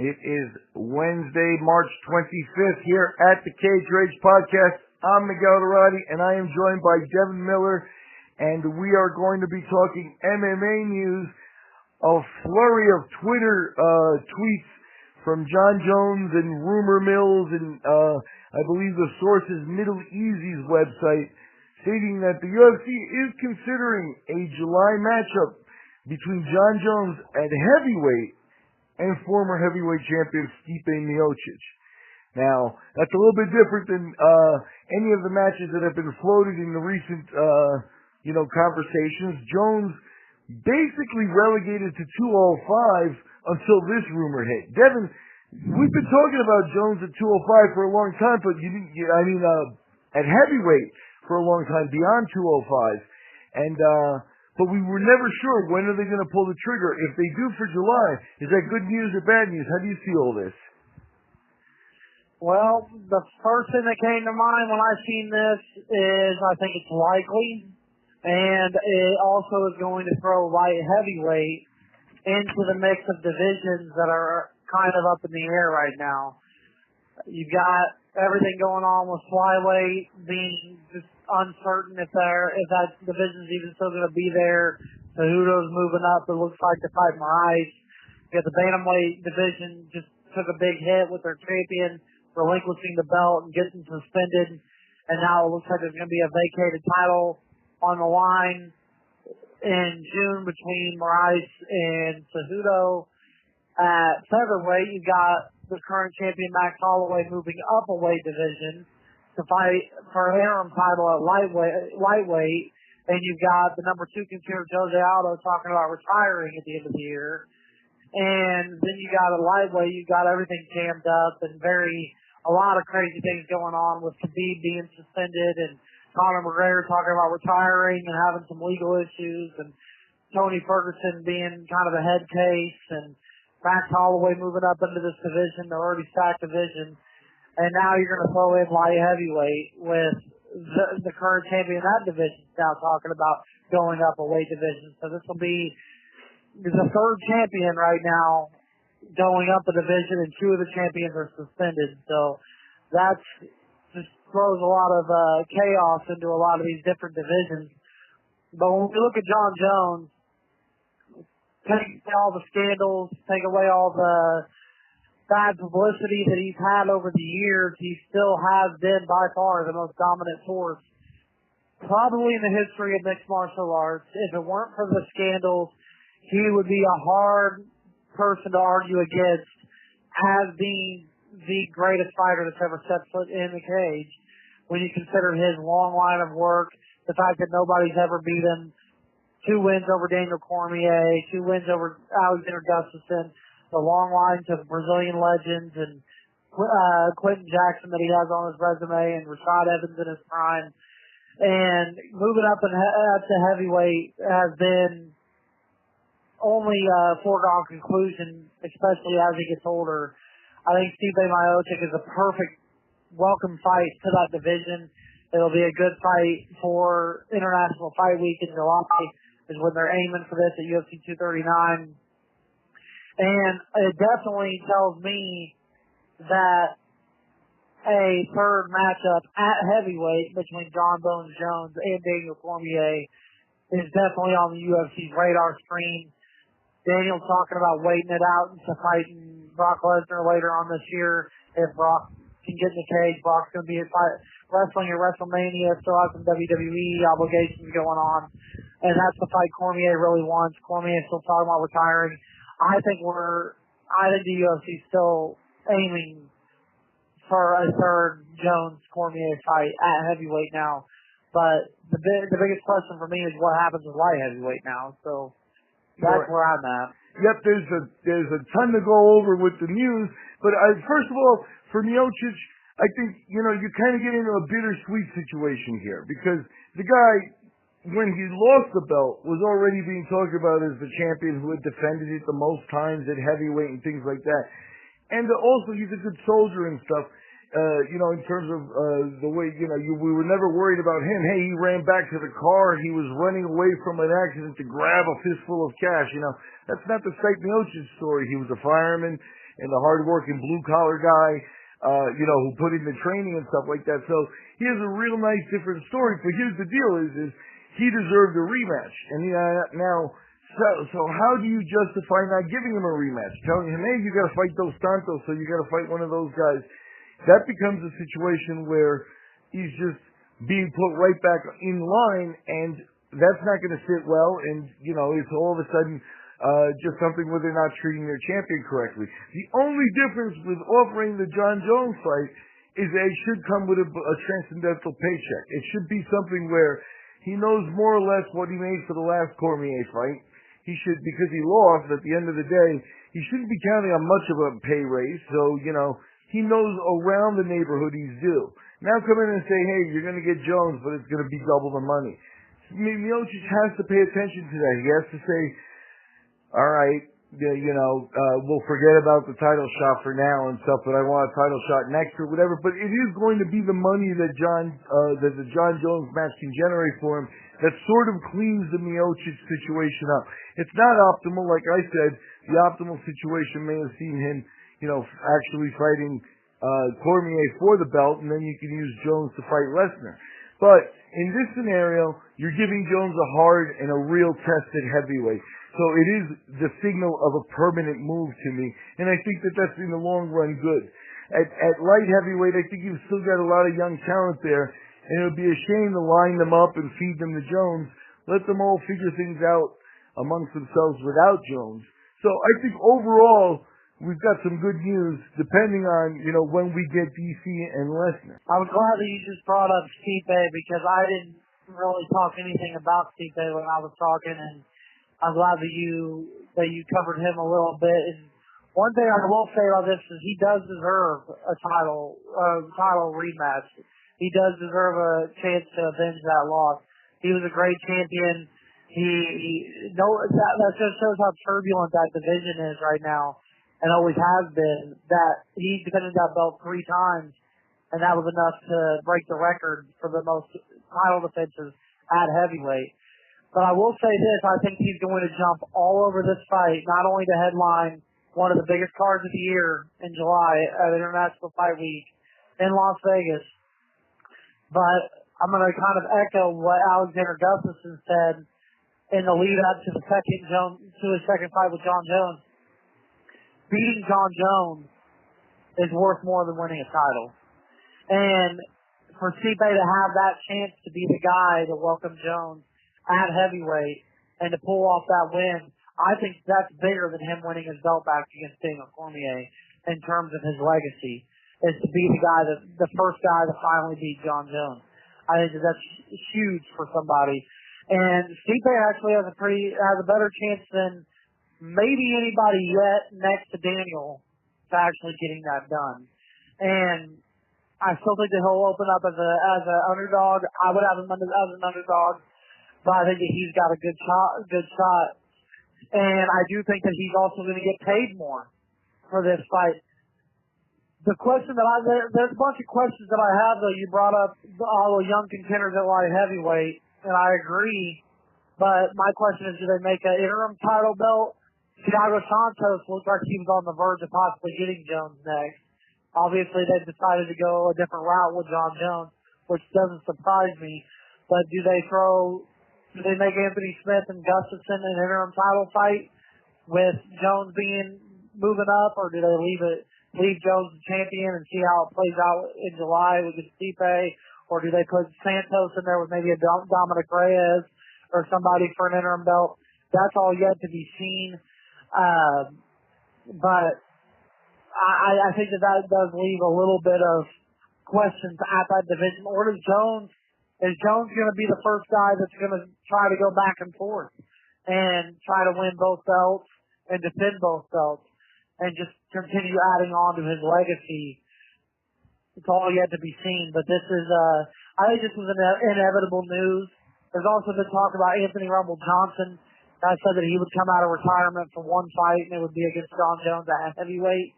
It is Wednesday, March 25th here at the Cage Rage Podcast. I'm Miguel Dorati, and I am joined by Devin Miller, and we are going to be talking MMA news, a flurry of Twitter tweets from Jon Jones and rumor mills, and I believe the source is Middle Easy's website, stating that the UFC is considering a July matchup between Jon Jones at heavyweight and former heavyweight champion Stipe Miocic. Now, that's a little bit different than any of the matches that have been floated in the recent, conversations. Jones basically relegated to 205 until this rumor hit. Devin, we've been talking about Jones at 205 for a long time, but at heavyweight for a long time, beyond 205. And, but we were never sure when are they going to pull the trigger. If they do for July, is that good news or bad news? How do you see all this? Well, the first thing that came to mind when I seen this is I think it's likely, and it also is going to throw light heavyweight into the mix of divisions that are kind of up in the air right now. You've got everything going on with flyweight being just uncertain if that division's even still going to be there. Cejudo's moving up, it looks like, to fight Moraes. You got the bantamweight division just took a big hit with their champion relinquishing the belt and getting suspended, and now it looks like there's going to be a vacated title on the line in June between Moraes and Cejudo. At featherweight, you've got the current champion Max Holloway moving up a weight division to fight for an interim title at lightweight, and you've got the number 2 contender Jose Aldo talking about retiring at the end of the year. And then you got a lightweight, you've got everything jammed up and a lot of crazy things going on with Khabib being suspended and Conor McGregor talking about retiring and having some legal issues, and Tony Ferguson being kind of a head case, and Max Holloway moving up into this division, the already stacked division. And now you're going to throw in light heavyweight with the current champion of that division now talking about going up a weight division. So this will be the third champion right now going up a division, and 2 of the champions are suspended. So that's just throws a lot of chaos into a lot of these different divisions. But when we look at Jon Jones, take away all the scandals, take away all the bad publicity that he's had over the years, he still has been by far the most dominant force probably in the history of mixed martial arts. If it weren't for the scandals, he would be a hard person to argue against as being the greatest fighter that's ever set foot in the cage. When you consider his long line of work, the fact that nobody's ever beat him, 2 wins over Daniel Cormier, 2 wins over Alexander Gustafsson, the long lines of Brazilian legends, and Quentin Jackson that he has on his resume, and Rashad Evans in his prime. And moving up to heavyweight has been only a foregone conclusion, especially as he gets older. I think Stipe Miocic is a perfect welcome fight to that division. It'll be a good fight for International Fight Week in July, is when they're aiming for this at UFC 239. And it definitely tells me that a third matchup at heavyweight between Jon Jones and Daniel Cormier is definitely on the UFC's radar screen. Daniel's talking about waiting it out into fighting Brock Lesnar later on this year. If Brock can get in the cage, Brock's going to be wrestling at WrestleMania, still has some WWE obligations going on. And that's the fight Cormier really wants. Cormier's still talking about retiring. I think the UFC's still aiming for a third Jones-Cormier fight at heavyweight now. But the biggest question for me is what happens with light heavyweight now. So that's where I'm at. Yep, there's a ton to go over with the news. But first of all, for Miocic, I think, you kind of get into a bittersweet situation here, because the guy, when he lost the belt, was already being talked about as the champion who had defended it the most times at heavyweight and things like that. And also, he's a good soldier and stuff, in terms of the way, we were never worried about him. Hey, he ran back to the car. He was running away from an accident to grab a fistful of cash. That's not the Stipe Miocic story. He was a fireman, and the hard-working blue-collar guy, who put in the training and stuff like that. So he has a real nice different story. But here's the deal: is he deserved a rematch, and So how do you justify not giving him a rematch? Telling him, hey, you got to fight those Santos, so you got to fight one of those guys. That becomes a situation where he's just being put right back in line, and that's not going to sit well. And it's all of a sudden just something where they're not treating their champion correctly. The only difference with offering the Jon Jones fight is that it should come with a transcendental paycheck. It should be something where he knows more or less what he made for the last Cormier fight. He should, because he lost at the end of the day, he shouldn't be counting on much of a pay raise. So, he knows around the neighborhood he's due. Now come in and say, hey, you're going to get Jones, but it's going to be double the money. Miocic has to pay attention to that. He has to say, all right, we'll forget about the title shot for now and stuff, but I want a title shot next or whatever. But it is going to be the money that the Jon Jones match can generate for him that sort of cleans the Miocic situation up. It's not optimal, like I said. The optimal situation may have seen him, actually fighting Cormier for the belt, and then you can use Jones to fight Lesnar. But in this scenario, you're giving Jones a hard and a real tested heavyweight. So it is the signal of a permanent move to me, and I think that that's in the long run good. At light heavyweight, I think you've still got a lot of young talent there, and it would be a shame to line them up and feed them to Jones. Let them all figure things out amongst themselves without Jones. So I think overall, we've got some good news, depending on, when we get DC and Lesnar. I was glad that you just brought up Stipe because I didn't really talk anything about Stipe when I was talking, and I'm glad that you covered him a little bit. And one thing I will say about this is he does deserve a title rematch. He does deserve a chance to avenge that loss. He was a great champion. That just shows how turbulent that division is right now, and always has been. That he defended that belt 3 times, and that was enough to break the record for the most title defenses at heavyweight. But I will say this, I think he's going to jump all over this fight, not only to headline one of the biggest cards of the year in July at International Fight Week in Las Vegas, but I'm going to kind of echo what Alexander Gustafsson said in the lead up to his second fight with Jon Jones. Beating Jon Jones is worth more than winning a title. And for Stipe to have that chance to be the guy to welcome Jones at heavyweight and to pull off that win, I think that's bigger than him winning his belt back against Daniel Cormier in terms of his legacy, is to be the first guy to finally beat Jon Jones. I think that's huge for somebody. And Stipe actually has a better chance than maybe anybody yet next to Daniel to actually getting that done. And I still think that he'll open up as an underdog. I would have him as an underdog, but I think that he's got a good shot. And I do think that he's also going to get paid more for this fight. The question there's a bunch of questions that I have, though. You brought up all the young contenders at light heavyweight, and I agree. But my question is, do they make an interim title belt? Thiago Santos looked like he was on the verge of possibly getting Jones next. Obviously, they've decided to go a different route with Jon Jones, which doesn't surprise me. But do they make Anthony Smith and Gustafsson an interim title fight with Jones moving up, or do they leave Jones the champion and see how it plays out in July with Stipe, or do they put Santos in there with maybe a Dominic Reyes or somebody for an interim belt? That's all yet to be seen. But I think that does leave a little bit of questions at that division. Or is Jones going to be the first guy that's going to try to go back and forth and try to win both belts and defend both belts and just continue adding on to his legacy? It's all yet to be seen. But this is, I think this was inevitable news. There's also been talk about Anthony Rumble Johnson. I said that he would come out of retirement for one fight, and it would be against Jon Jones at heavyweight.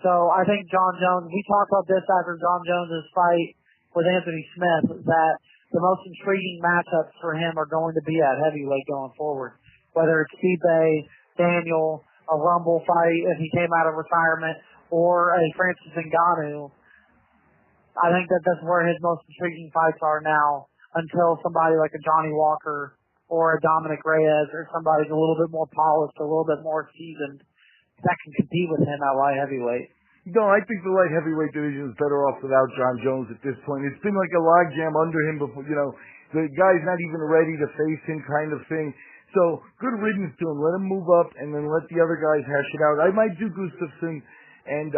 So I think Jon Jones, we talked about this after Jon Jones' fight with Anthony Smith, that the most intriguing matchups for him are going to be at heavyweight going forward. Whether it's Stipe, Daniel, a Rumble fight if he came out of retirement, or a Francis Ngannou. I think that's where his most intriguing fights are now, until somebody like a Johnny Walker or a Dominic Reyes or somebody's a little bit more polished, a little bit more seasoned that can compete with him at light heavyweight. No, I think the light heavyweight division is better off without Jon Jones at this point. It's been like a logjam under him before, the guy's not even ready to face him kind of thing. So, good riddance to him. Let him move up and then let the other guys hash it out. I might do Gustafsson and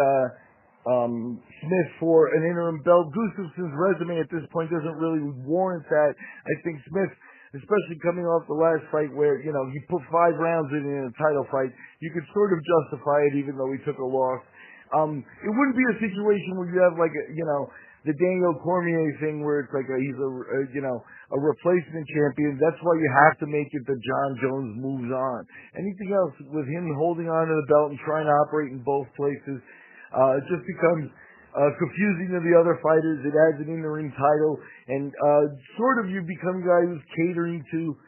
Smith for an interim belt. Gustafsson's resume at this point doesn't really warrant that. I think Smith, especially coming off the last fight where, he put 5 rounds in a title fight, you could sort of justify it even though he took a loss. It wouldn't be a situation where you have like, the Daniel Cormier thing where it's like he's a replacement champion. That's why you have to make it that Jon Jones moves on. Anything else with him holding on to the belt and trying to operate in both places, it just becomes confusing to the other fighters. It adds an in-the-ring title, and sort of you become a guy who's catering to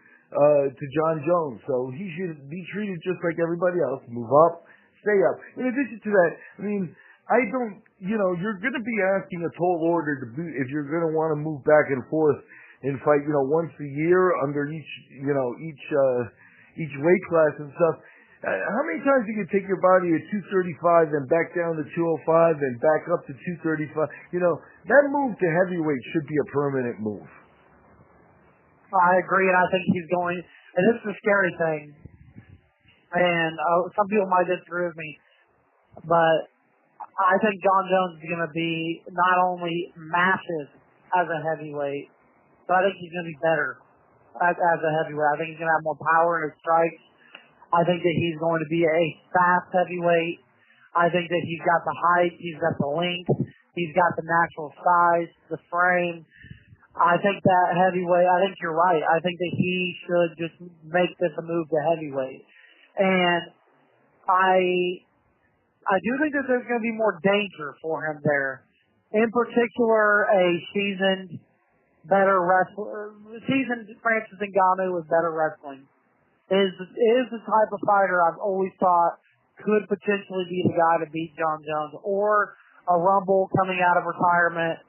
Jon Jones. So he should be treated just like everybody else. Move up, stay up. In addition to that, you're going to be asking a tall order if you're going to want to move back and forth and fight, once a year under each weight class and stuff. How many times do you take your body at 235, then back down to 205, then back up to 235? That move to heavyweight should be a permanent move. I agree, and I think he's going, and this is the scary thing, and some people might disagree with me, but I think Jon Jones is going to be not only massive as a heavyweight, but I think he's going to be better as a heavyweight. I think he's going to have more power in his strikes. I think that he's going to be a fast heavyweight. I think that he's got the height, he's got the length, he's got the natural size, the frame. I think that heavyweight, I think you're right. I think that he should just make this a move to heavyweight. And I do think that there's going to be more danger for him there. In particular, a seasoned Francis Ngannou with better wrestling is the type of fighter I've always thought could potentially be the guy to beat Jon Jones, or a Rumble coming out of retirement.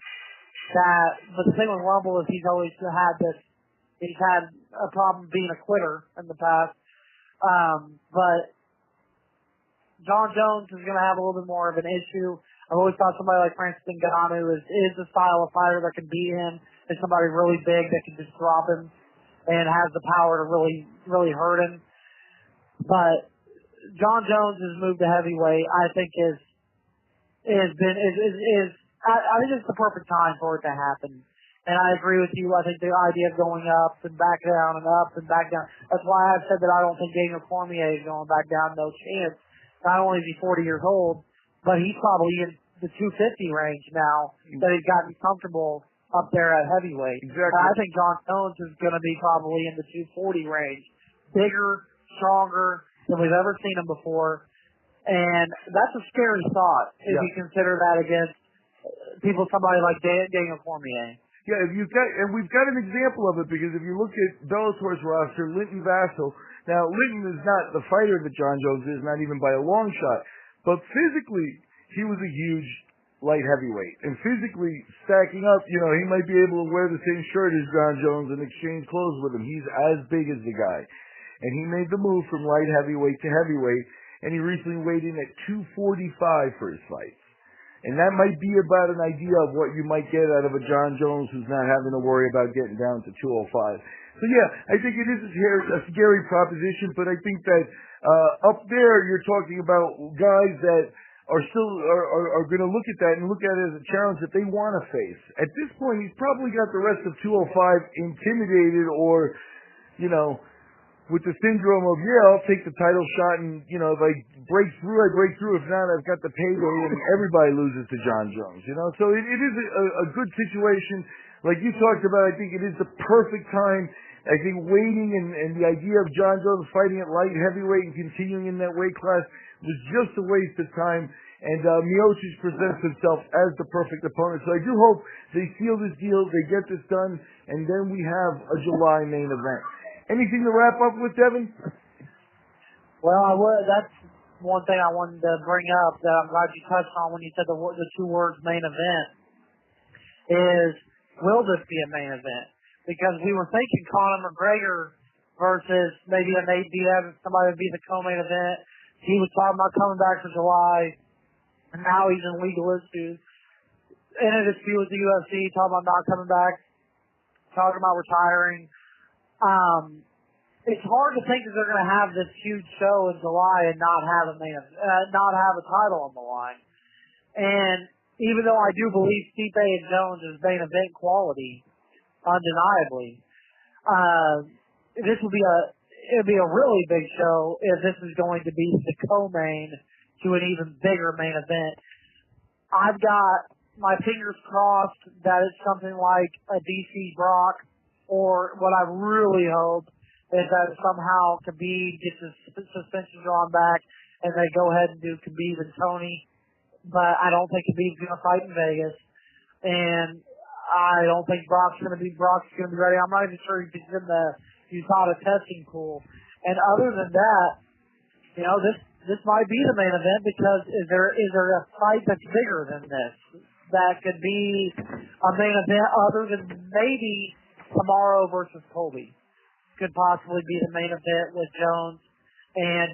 But the thing with Rumble is he's had a problem being a quitter in the past. But Jon Jones is going to have a little bit more of an issue. I've always thought somebody like Francis Ngannou is the style of fighter that can beat him, is somebody really big that can just drop him and has the power to really, really hurt him. But Jon Jones' move to heavyweight, I think I think it's the perfect time for it to happen. And I agree with you. I think the idea of going up and back down and up and back down, that's why I've said that I don't think Daniel Cormier is going back down, no chance. Not only is he 40 years old, but he's probably in the 250 range now that he's gotten comfortable up there at heavyweight. Exactly. And I think Jon Jones is going to be probably in the 240 range. Bigger, stronger than we've ever seen him before. And that's a scary thought if you consider that against somebody like Daniel Cormier. Yeah, we've got an example of it, because if you look at Bellator's roster, Linton Vassell, now Linton is not the fighter that Jon Jones is, not even by a long shot, but physically he was a huge light heavyweight, and physically stacking up, he might be able to wear the same shirt as Jon Jones and exchange clothes with him. He's as big as the guy, and he made the move from light heavyweight to heavyweight, and he recently weighed in at 245 for his fights. And that might be about an idea of what you might get out of a Jon Jones who's not having to worry about getting down to 205. So yeah, I think it is a scary proposition, but I think that up there you're talking about guys that are going to look at that and look at it as a challenge that they want to face. At this point, he's probably got the rest of 205 intimidated, or, with the syndrome of, I'll take the title shot, and, if I break through, I break through. If not, I've got the payday, and everybody loses to Jon Jones, So it is a good situation. Like you talked about, I think it is the perfect time. I think waiting and the idea of Jon Jones fighting at light heavyweight and continuing in that weight class was just a waste of time. And Miocic presents himself as the perfect opponent. So I do hope they seal this deal, they get this done, and then we have a July main event. Anything to wrap up with, Devin? Well, that's one thing I wanted to bring up that I'm glad you touched on when you said the two words main event is, will this be a main event? Because we were thinking Conor McGregor versus maybe a Nate Diaz, somebody would be the co-main event. He was talking about coming back for July, and now he's in legal issues. In a dispute with the UFC, talking about not coming back, talking about retiring. It's hard to think that they're going to have this huge show in July and not have not have a title on the line. And even though I do believe Stipe and Jones is main event quality, undeniably, it'll be a really big show if this is going to be the co-main to an even bigger main event. I've got my fingers crossed that it's something like a DC Brock, or what I really hope is that somehow Khabib gets his suspension drawn back and they go ahead and do Khabib and Tony. But I don't think Khabib's going to fight in Vegas. And I don't think Brock's going to be ready. I'm not even sure if he's in the USADA testing pool. And other than that, this might be the main event, because is there a fight that's bigger than this that could be a main event other than maybe tomorrow versus Colby? Could possibly be the main event with Jones and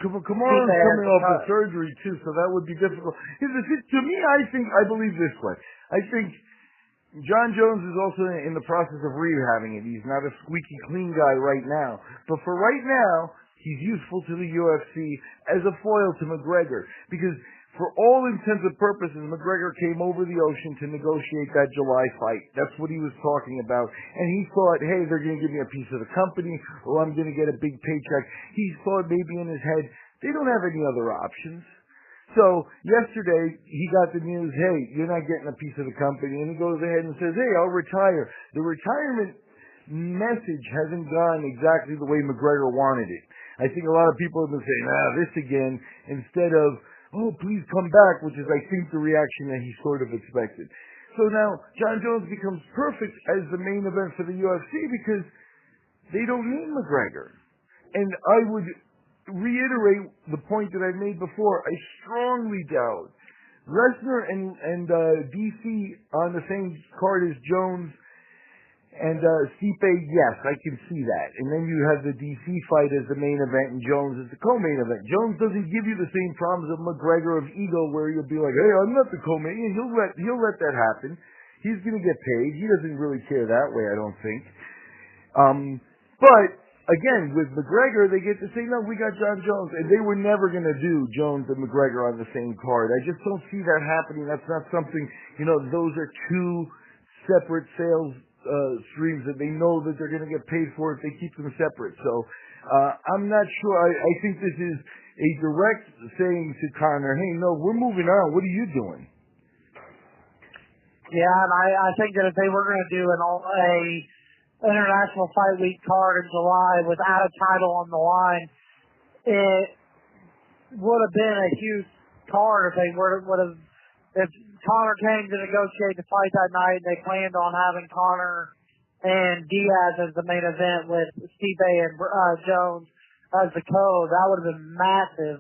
Kamaru's coming off the surgery too, so that would be difficult. To me, I believe this way. I think Jon Jones is also in the process of rehabbing it. He's not a squeaky clean guy right now, but for right now, he's useful to the UFC as a foil to McGregor, because for all intents and purposes, McGregor came over the ocean to negotiate that July fight. That's what he was talking about. And he thought, hey, they're going to give me a piece of the company, or I'm going to get a big paycheck. He thought maybe in his head, they don't have any other options. So yesterday, he got the news, hey, you're not getting a piece of the company. And he goes ahead and says, hey, I'll retire. The retirement message hasn't gone exactly the way McGregor wanted it. I think a lot of people have been saying, this again, instead of, oh, please come back, which is, I think, the reaction that he sort of expected. So now, Jon Jones becomes perfect as the main event for the UFC because they don't need McGregor. And I would reiterate the point that I made before. I strongly doubt Lesnar and DC on the same card as Jones and Stipe, yes, I can see that. And then you have the DC fight as the main event and Jones as the co-main event. Jones doesn't give you the same problems of McGregor of ego, where you'll be like, hey, I'm not the co-main. And he'll let that happen. He's going to get paid. He doesn't really care that way, I don't think. But again, with McGregor, they get to say, no, we got Jon Jones. And they were never going to do Jones and McGregor on the same card. I just don't see that happening. That's not something, those are two separate sales streams that they know that they're going to get paid for if they keep them separate. So I'm not sure. I think this is a direct saying to Conor, hey, no, we're moving on. What are you doing? Yeah, and I think that if they were going to do a International Fight Week card in July without a title on the line, it would have been a huge card if if Conor came to negotiate the fight that night and they planned on having Conor and Diaz as the main event with Stipe and Jones as the that would have been massive.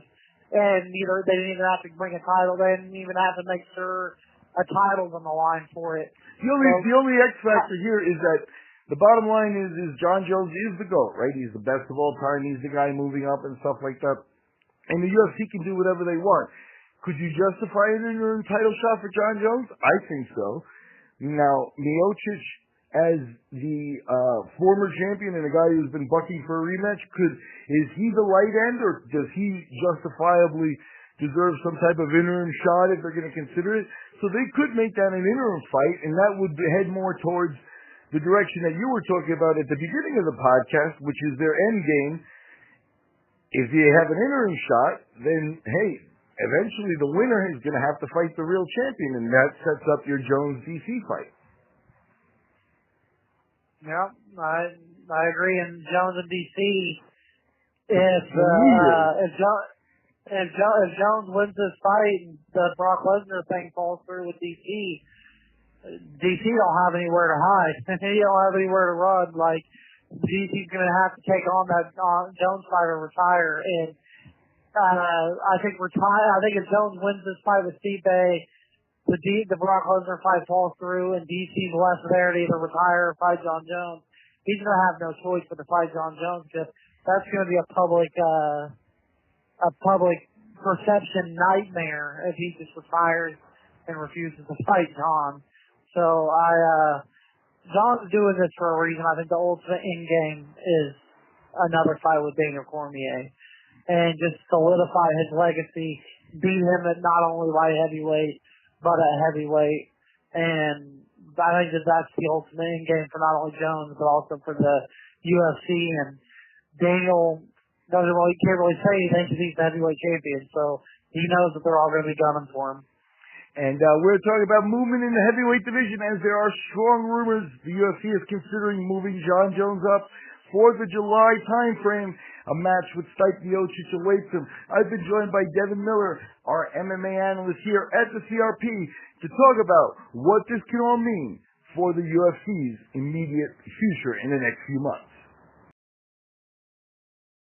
And they didn't even have to bring a title. They didn't even have to make sure a title's on the line for it. The only X factor here is that the bottom line is Jon Jones is the GOAT, right? He's the best of all time. He's the guy moving up and stuff like that. And the UFC can do whatever they want. Could you justify an interim title shot for Jon Jones? I think so. Now, Miocic, as the former champion and a guy who's been bucking for a rematch, is he the light end, or does he justifiably deserve some type of interim shot if they're going to consider it? So they could make that an interim fight, and that would head more towards the direction that you were talking about at the beginning of the podcast, which is their end game. If you have an interim shot, then, hey, eventually the winner is going to have to fight the real champion, and that sets up your Jones-DC fight. Yeah, I agree. And Jones and DC, if Jones wins this fight and the Brock Lesnar thing falls through with DC don't have anywhere to hide. He don't have anywhere to run. Like, DC's going to have to take on that Jones fight or retire. And I think if Jones wins this fight with Stipe, the Brock Lesnar fight falls through, and DC's left there to either retire or fight Jon Jones. He's going to have no choice but to fight Jon Jones because that's going to be a public perception nightmare if he just retires and refuses to fight Jon. So Jon's doing this for a reason. I think the ultimate end game is another fight with Daniel Cormier and just solidify his legacy, beat him at not only light heavyweight but at heavyweight. And I think that's the ultimate end game for not only Jones but also for the UFC. And Daniel can't really say anything because he's the heavyweight champion, so he knows that they're all going to be gunning for him. And we're talking about movement in the heavyweight division as there are strong rumors the UFC is considering moving Jon Jones up for the July time frame. A match with Stipe Miocic awaits him. I've been joined by Devin Miller, our MMA analyst here at the CRP, to talk about what this can all mean for the UFC's immediate future in the next few months.